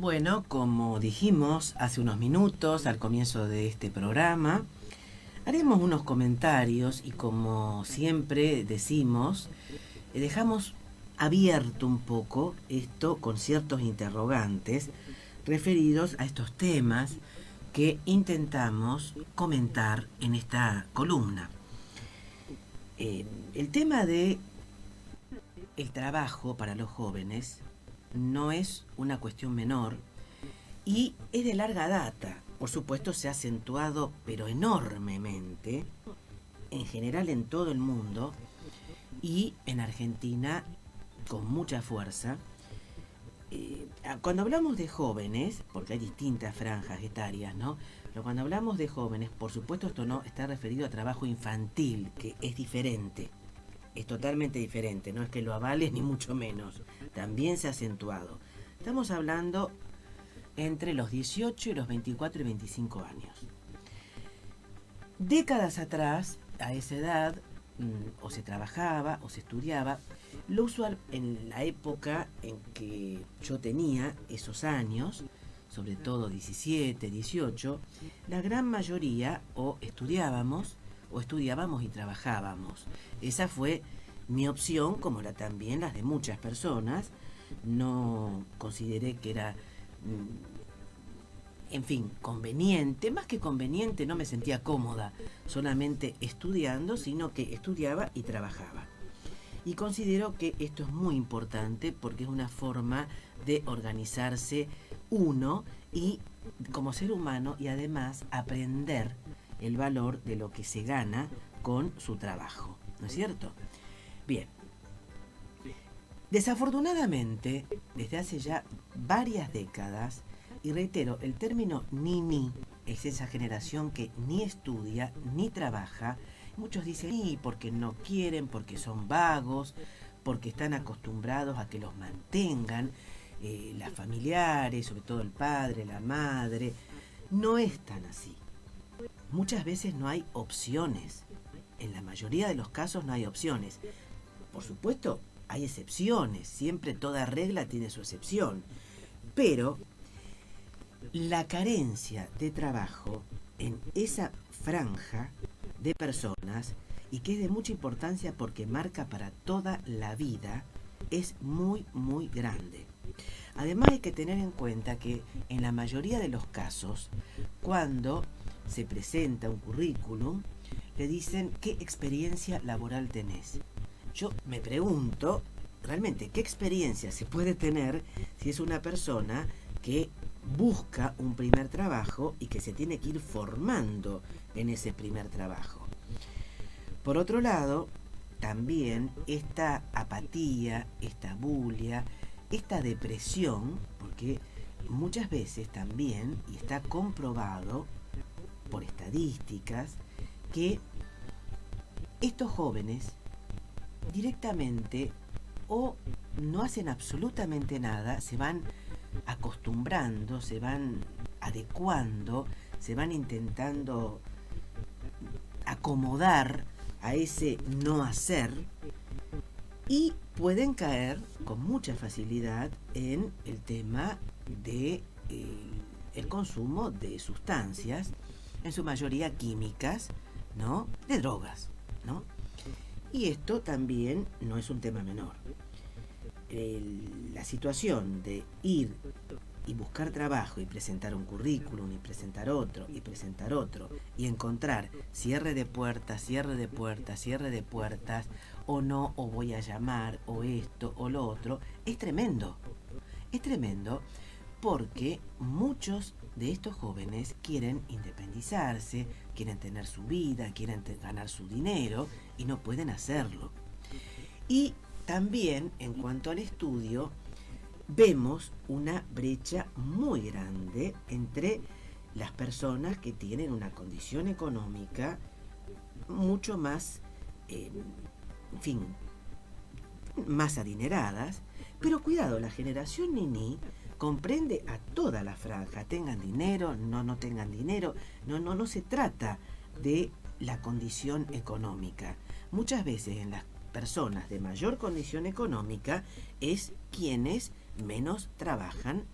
Bueno, como dijimos hace unos minutos al comienzo de este programa, haremos unos comentarios y como siempre decimos, dejamos abierto un poco esto con ciertos interrogantes referidos a estos temas que intentamos comentar en esta columna. El tema de el trabajo para los jóvenes no es una cuestión menor y es de larga data. Por supuesto se ha acentuado, pero enormemente, en general en todo el mundo y en Argentina con mucha fuerza. Cuando hablamos de jóvenes, porque hay distintas franjas etarias, ¿no? Pero cuando hablamos de jóvenes, por supuesto esto no está referido a trabajo infantil, que es diferente. Es totalmente diferente, no es que lo avale ni mucho menos. También se ha acentuado. Estamos hablando entre los 18 y los 24 y 25 años. Décadas atrás, a esa edad, o se trabajaba o se estudiaba. Lo usual en la época en que yo tenía esos años, sobre todo 17, 18, la gran mayoría o estudiábamos y trabajábamos. Esa fue mi opción, como era también las de muchas personas. No consideré que era, en fin, conveniente. Más que conveniente, no me sentía cómoda solamente estudiando, sino que estudiaba y trabajaba. Y considero que esto es muy importante porque es una forma de organizarse uno y como ser humano, y además aprender el valor de lo que se gana con su trabajo, ¿no es cierto? Bien, desafortunadamente, desde hace ya varias décadas, y reitero, el término ni es esa generación que ni estudia ni trabaja. Muchos dicen ni porque no quieren, porque son vagos, porque están acostumbrados a que los mantengan las familiares, sobre todo el padre, la madre. No es tan así. Muchas veces no hay opciones. En la mayoría de los casos no hay opciones. Por supuesto, hay excepciones. Siempre toda regla tiene su excepción. Pero la carencia de trabajo en esa franja de personas, y que es de mucha importancia porque marca para toda la vida, es muy, muy grande. Además hay que tener en cuenta que en la mayoría de los casos, cuando se presenta un currículum, le dicen ¿qué experiencia laboral tenés? Yo me pregunto, realmente, ¿qué experiencia se puede tener si es una persona que busca un primer trabajo y que se tiene que ir formando en ese primer trabajo? Por otro lado, también esta apatía, esta bulia, esta depresión, porque muchas veces también, y está comprobado por estadísticas, que estos jóvenes directamente o no hacen absolutamente nada, se van acostumbrando, se van adecuando, se van intentando acomodar a ese no hacer y pueden caer con mucha facilidad en el tema de el consumo de sustancias, en su mayoría químicas, ¿no? De drogas, ¿no? Y esto también no es un tema menor. La situación de ir y buscar trabajo y presentar un currículum y presentar otro y presentar otro y encontrar cierre de puertas, o no, o voy a llamar, o esto, o lo otro, es tremendo. Es tremendo porque muchos de estos jóvenes quieren independizarse, quieren tener su vida, quieren ganar su dinero y no pueden hacerlo. Y también en cuanto al estudio, vemos una brecha muy grande entre las personas que tienen una condición económica mucho más, en fin, más adineradas. Pero cuidado, la generación Nini comprende a toda la franja, tengan dinero, no tengan dinero, no se trata de la condición económica. Muchas veces en las personas de mayor condición económica es quienes menos trabajan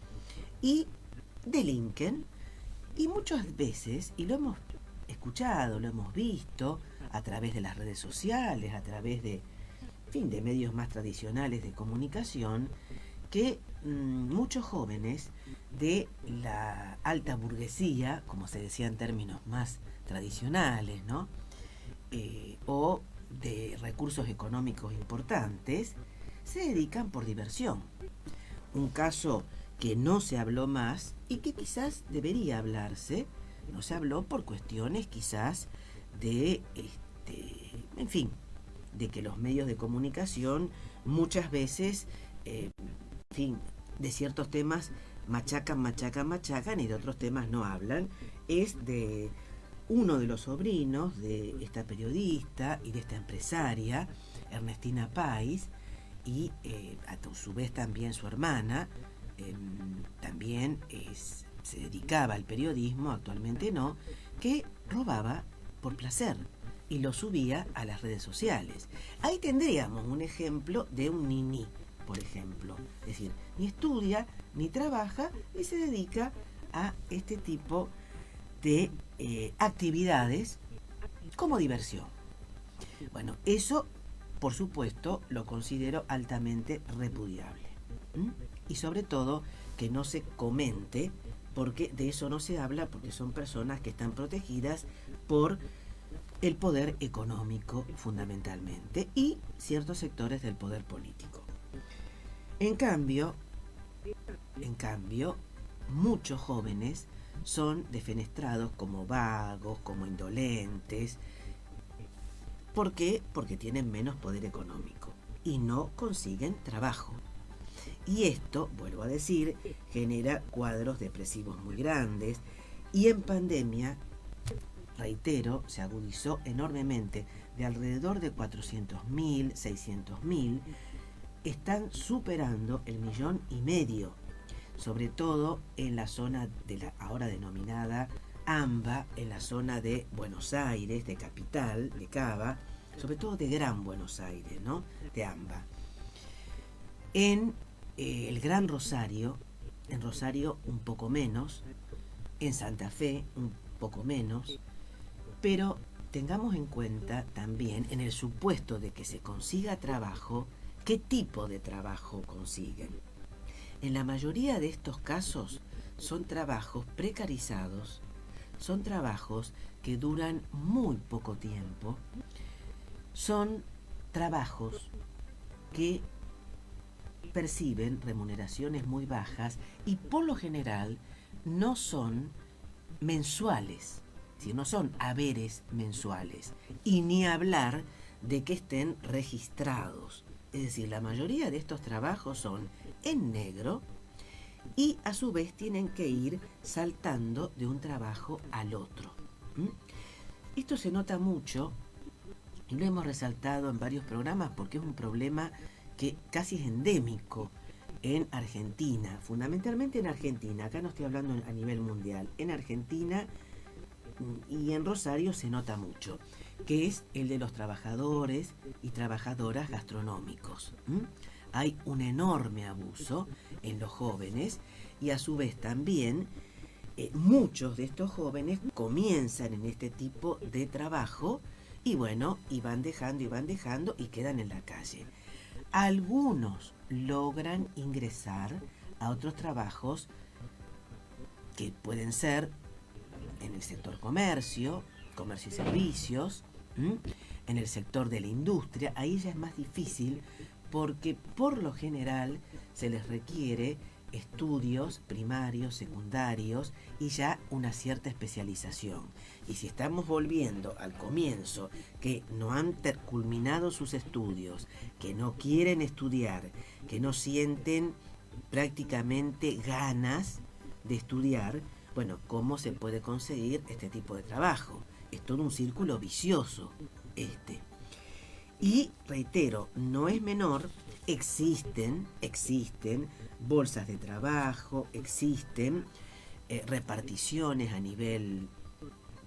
y delinquen, y muchas veces, y lo hemos escuchado, lo hemos visto a través de las redes sociales, a través de, en fin, de medios más tradicionales de comunicación, que muchos jóvenes de la alta burguesía, como se decía en términos más tradicionales, ¿no? O de recursos económicos importantes, se dedican por diversión. Un caso que no se habló más y que quizás debería hablarse, no se habló por cuestiones quizás de, en fin, de que los medios de comunicación muchas veces, en fin, de ciertos temas machacan y de otros temas no hablan, es de uno de los sobrinos de esta periodista y de esta empresaria, Ernestina Pais, y a su vez también su hermana, también se dedicaba al periodismo, actualmente no, que robaba por placer y lo subía a las redes sociales. Ahí tendríamos un ejemplo de un niní, por ejemplo. Es decir, ni estudia, ni trabaja y se dedica a este tipo de actividades como diversión. Bueno, eso, por supuesto, lo considero altamente repudiable. Y sobre todo, que no se comente, porque de eso no se habla, porque son personas que están protegidas por el poder económico fundamentalmente y ciertos sectores del poder político. En cambio, muchos jóvenes son defenestrados como vagos, como indolentes. ¿Por qué? Porque tienen menos poder económico y no consiguen trabajo. Y esto, vuelvo a decir, genera cuadros depresivos muy grandes y en pandemia, reitero, se agudizó enormemente. De alrededor de 400.000, 600.000, están superando el 1,5 millones, sobre todo en la zona de la ahora denominada AMBA, en la zona de Buenos Aires, de Capital, de Cava, sobre todo de Gran Buenos Aires, ¿no? De AMBA. En el Gran Rosario, en Rosario un poco menos, en Santa Fe un poco menos, pero tengamos en cuenta también, en el supuesto de que se consiga trabajo, qué tipo de trabajo consiguen. En la mayoría de estos casos son trabajos precarizados, son trabajos que duran muy poco tiempo, son trabajos que perciben remuneraciones muy bajas y por lo general no son mensuales, si no son haberes mensuales, y ni hablar de que estén registrados. Es decir, la mayoría de estos trabajos son en negro y a su vez tienen que ir saltando de un trabajo al otro. Esto se nota mucho y lo hemos resaltado en varios programas porque es un problema que casi es endémico en Argentina, fundamentalmente en Argentina. Acá no estoy hablando a nivel mundial. En Argentina y en Rosario se nota mucho, que es el de los trabajadores y trabajadoras gastronómicos. Hay un enorme abuso en los jóvenes y a su vez también muchos de estos jóvenes comienzan en este tipo de trabajo y bueno, y van dejando y quedan en la calle. Algunos logran ingresar a otros trabajos que pueden ser en el sector comercio y servicios, en el sector de la industria. Ahí ya es más difícil porque por lo general se les requiere estudios primarios, secundarios y ya una cierta especialización. Y si estamos volviendo al comienzo, que no han culminado sus estudios, que no quieren estudiar, que no sienten prácticamente ganas de estudiar, bueno, ¿cómo se puede conseguir este tipo de trabajo? Es todo un círculo vicioso este. Y reitero, no es menor, existen bolsas de trabajo, existen reparticiones a nivel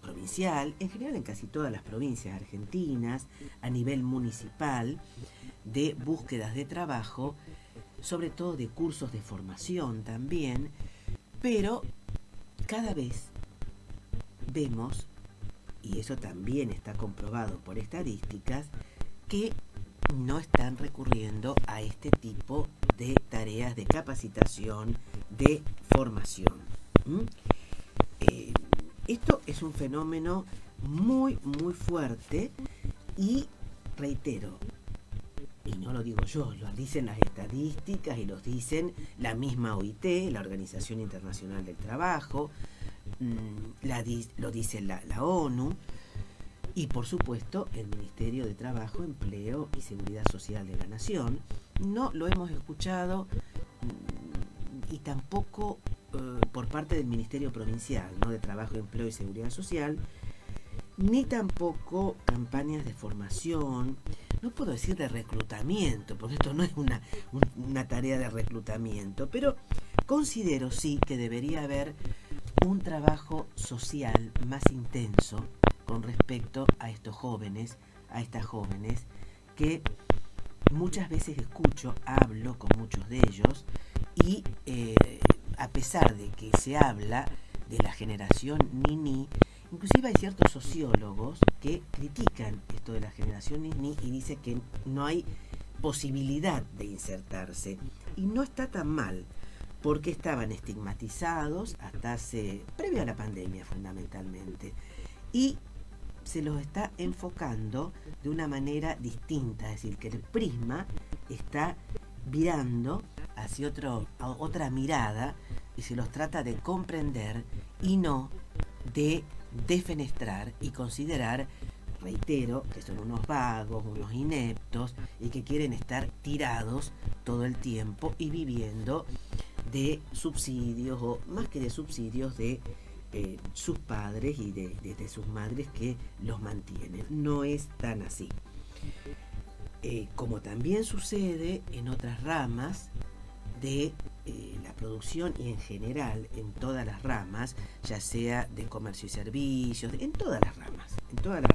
provincial, en general en casi todas las provincias argentinas, a nivel municipal, de búsquedas de trabajo, sobre todo de cursos de formación también, Pero cada vez vemos, y eso también está comprobado por estadísticas, que no están recurriendo a este tipo de tareas de capacitación, de formación. ¿Mm? Esto es un fenómeno muy, muy fuerte y, reitero, y no lo digo yo, lo dicen las estadísticas y los dicen la misma OIT, la Organización Internacional del Trabajo, lo dice la ONU, y por supuesto el Ministerio de Trabajo, Empleo y Seguridad Social de la Nación. No lo hemos escuchado y tampoco por parte del Ministerio Provincial, ¿no?, de Trabajo, Empleo y Seguridad Social, ni tampoco campañas de formación, no puedo decir de reclutamiento, porque esto no es una tarea de reclutamiento, pero considero sí que debería haber un trabajo social más intenso con respecto a estos jóvenes, a estas jóvenes, que muchas veces escucho, hablo con muchos de ellos, y a pesar de que se habla de la generación Ni-Ni, inclusive hay ciertos sociólogos que critican esto de la generación Ni-Ni y dicen que no hay posibilidad de insertarse. Y no está tan mal, porque estaban estigmatizados hasta previo a la pandemia fundamentalmente. Y se los está enfocando de una manera distinta, es decir, que el prisma está virando hacia otra mirada y se los trata de comprender y no de defenestrar y considerar, reitero, que son unos vagos, unos ineptos y que quieren estar tirados todo el tiempo y viviendo de subsidios, o más que de subsidios, de sus padres y de sus madres que los mantienen. No es tan así. Como también sucede en otras ramas de la producción y en general en todas las ramas, ya sea de comercio y servicios, en todas las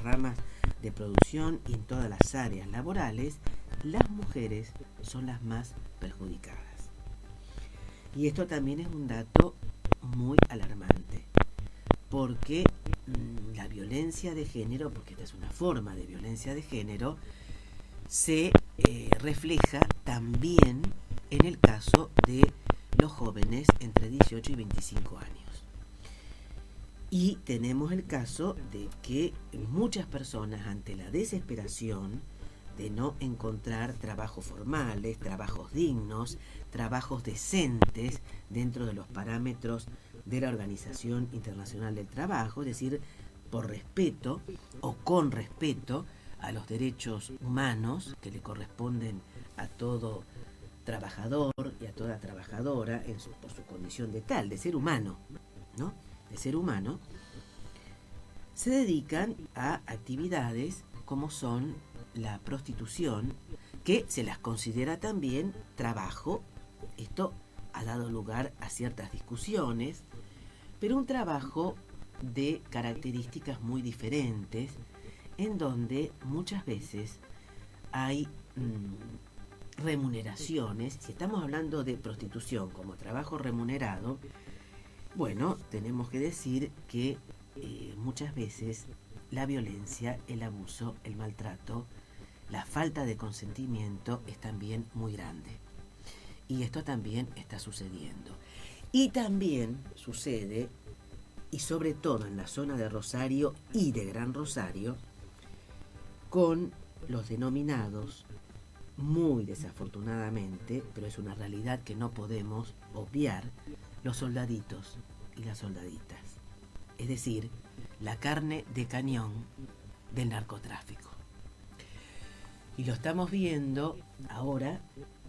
ramas de producción y en todas las áreas laborales, las mujeres son las más perjudicadas. Y esto también es un dato muy alarmante, porque la violencia de género, porque esta es una forma de violencia de género, se refleja también en el caso de los jóvenes entre 18 y 25 años. Y tenemos el caso de que muchas personas, ante la desesperación de no encontrar trabajos formales, trabajos dignos, trabajos decentes dentro de los parámetros de la Organización Internacional del Trabajo, es decir, por respeto o con respeto a los derechos humanos que le corresponden a todo trabajador y a toda trabajadora por su condición de tal, de ser humano, ¿no? De ser humano, se dedican a actividades como son la prostitución, que se las considera también trabajo. Esto ha dado lugar a ciertas discusiones, pero un trabajo de características muy diferentes, en donde muchas veces hay remuneraciones. Si estamos hablando de prostitución como trabajo remunerado, bueno, tenemos que decir que muchas veces la violencia, el abuso, el maltrato, la falta de consentimiento es también muy grande. Y esto también está sucediendo. Y también sucede, y sobre todo en la zona de Rosario y de Gran Rosario, con los denominados, muy desafortunadamente, pero es una realidad que no podemos obviar, los soldaditos y las soldaditas. Es decir, la carne de cañón del narcotráfico. Y lo estamos viendo ahora,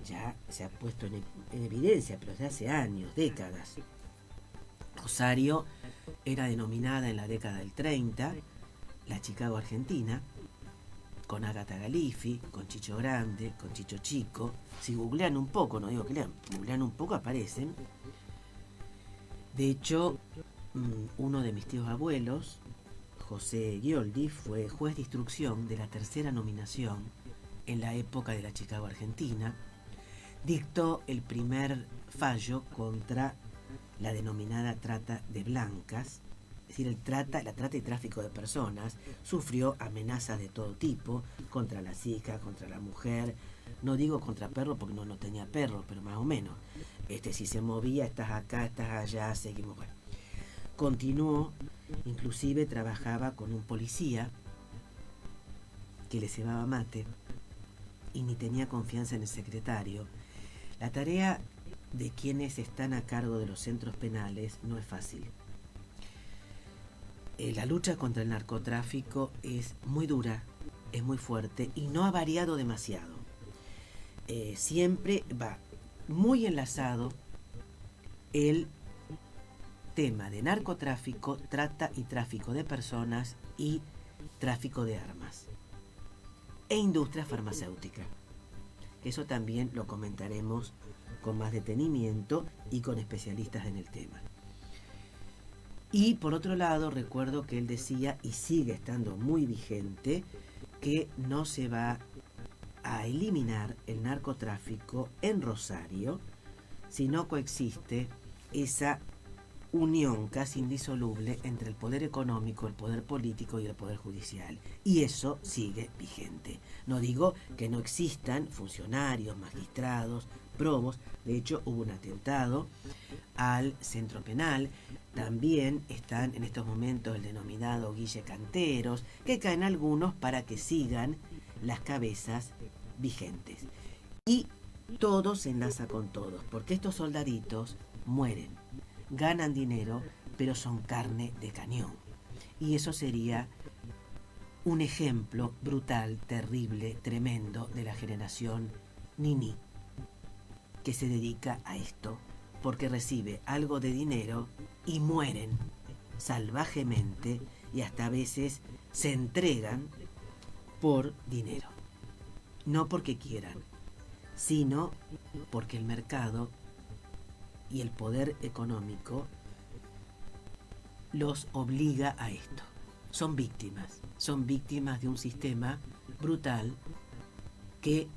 ya se ha puesto en evidencia, pero desde hace años, décadas. Rosario era denominada en la década del 30 la Chicago Argentina, con Ágata Galifi, con Chicho Grande, con Chicho Chico. Si googlean un poco, no digo que lean, googlean un poco, aparecen. De hecho, uno de mis tíos abuelos, José Gioldi, fue juez de instrucción de la tercera nominación en la época de la Chicago Argentina. Dictó el primer fallo contra la denominada trata de blancas, es decir, la trata y tráfico de personas, sufrió amenazas de todo tipo, contra las hijas, contra la mujer, no digo contra perro porque no tenía perro, pero más o menos. Si se movía, estás acá, estás allá, seguimos. Bueno. Continuó, inclusive trabajaba con un policía que le cebaba mate y ni tenía confianza en el secretario. La tarea de quienes están a cargo de los centros penales no es fácil. La lucha contra el narcotráfico es muy dura, es muy fuerte y no ha variado demasiado. Siempre va muy enlazado el tema de narcotráfico, trata y tráfico de personas y tráfico de armas e industria farmacéutica. Eso también lo comentaremos con más detenimiento y con especialistas en el tema. Y por otro lado, recuerdo que él decía, y sigue estando muy vigente, que no se va a eliminar el narcotráfico en Rosario si no coexiste esa unión casi indisoluble entre el poder económico, el poder político y el poder judicial. Y eso sigue vigente. No digo que no existan funcionarios, magistrados, probos. De hecho, hubo un atentado al centro penal. También están en estos momentos el denominado Guille Canteros, que caen algunos para que sigan las cabezas vigentes. Y todo se enlaza con todos, porque estos soldaditos mueren, ganan dinero, pero son carne de cañón. Y eso sería un ejemplo brutal, terrible, tremendo de la generación Nini, que se dedica a esto, porque recibe algo de dinero y mueren salvajemente y hasta a veces se entregan por dinero. No porque quieran, sino porque el mercado y el poder económico los obliga a esto. Son víctimas de un sistema brutal que